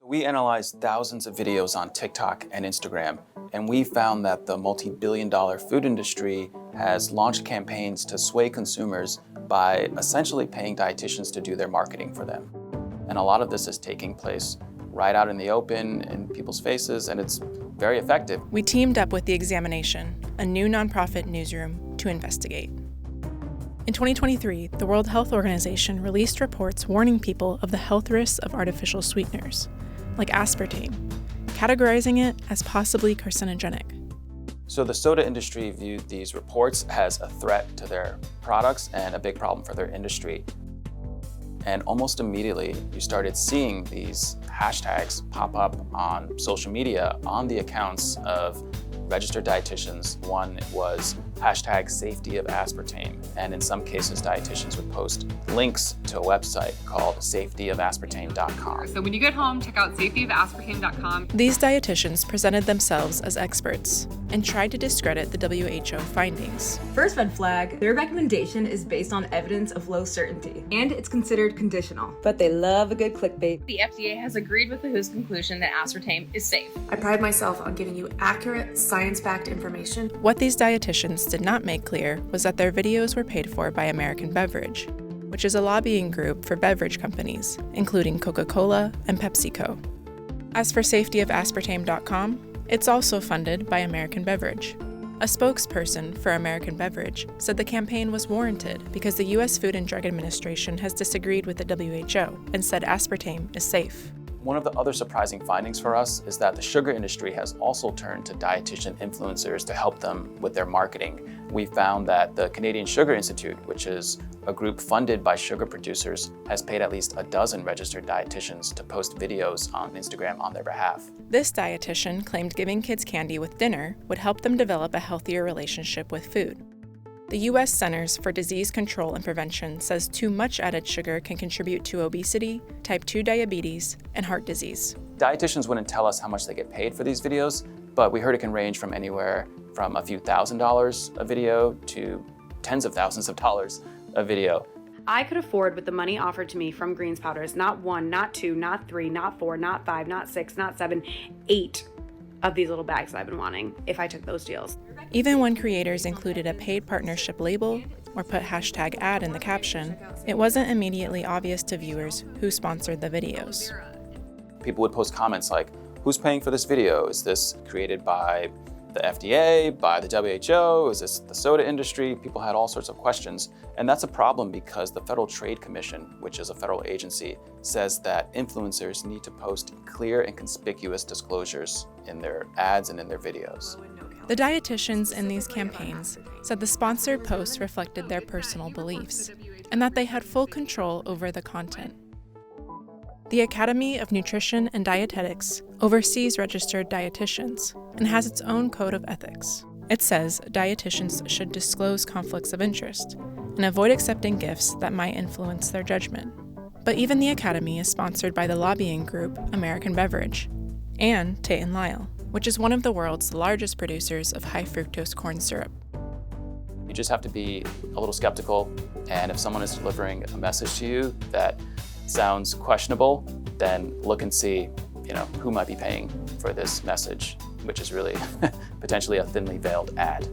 We analyzed thousands of videos on TikTok and Instagram, and we found that the multi-billion-dollar food industry has launched campaigns to sway consumers by essentially paying dietitians to do their marketing for them. And a lot of this is taking place right out in the open, in people's faces, and it's very effective. We teamed up with The Examination, a new nonprofit newsroom, to investigate. In 2023, the World Health Organization released reports warning people of the health risks of artificial sweeteners, like aspartame, categorizing it as possibly carcinogenic. So the soda industry viewed these reports as a threat to their products and a big problem for their industry. And almost immediately, you started seeing these hashtags pop up on social media on the accounts of registered dietitians. One was hashtag safety of aspartame, and in some cases, dietitians would post links to a website called safetyofaspartame.com. So when you get home, check out safetyofaspartame.com. These dietitians presented themselves as experts and tried to discredit the WHO findings. First red flag, their recommendation is based on evidence of low certainty, and it's considered conditional. But they love a good clickbait. The FDA has agreed with the WHO's conclusion that aspartame is safe. I pride myself on giving you accurate, science-backed information. What these dietitians did not make clear was that their videos were paid for by American Beverage, which is a lobbying group for beverage companies, including Coca-Cola and PepsiCo. As for safetyofaspartame.com, it's also funded by American Beverage. A spokesperson for American Beverage said the campaign was warranted because the U.S. Food and Drug Administration has disagreed with the WHO and said aspartame is safe. One of the other surprising findings for us is that the sugar industry has also turned to dietitian influencers to help them with their marketing. We found that the Canadian Sugar Institute, which is a group funded by sugar producers, has paid at least a dozen registered dietitians to post videos on Instagram on their behalf. This dietitian claimed giving kids candy with dinner would help them develop a healthier relationship with food. The U.S. Centers for Disease Control and Prevention says too much added sugar can contribute to obesity, type 2 diabetes, and heart disease. Dietitians wouldn't tell us how much they get paid for these videos, but we heard it can range from anywhere from a few $1,000s a video to tens of thousands of dollars a video. I could afford with the money offered to me from Greens Powders, not 1, not 2, not 3, not 4, not 5, not 6, not 7, 8 of these little bags that I've been wanting if I took those deals. Even when creators included a paid partnership label or put hashtag ad in the caption, it wasn't immediately obvious to viewers who sponsored the videos. People would post comments like, who's paying for this video? Is this created by the FDA, by the WHO? Is this the soda industry? People had all sorts of questions. And that's a problem because the Federal Trade Commission, which is a federal agency, says that influencers need to post clear and conspicuous disclosures in their ads and in their videos. The dietitians in these campaigns said the sponsored posts reflected their personal beliefs and that they had full control over the content. The Academy of Nutrition and Dietetics oversees registered dietitians and has its own code of ethics. It says dietitians should disclose conflicts of interest and avoid accepting gifts that might influence their judgment. But even the Academy is sponsored by the lobbying group American Beverage and Tate & Lyle, which is one of the world's largest producers of high fructose corn syrup. You just have to be a little skeptical, and if someone is delivering a message to you that sounds questionable, then look and see, who might be paying for this message, which is really potentially a thinly veiled ad.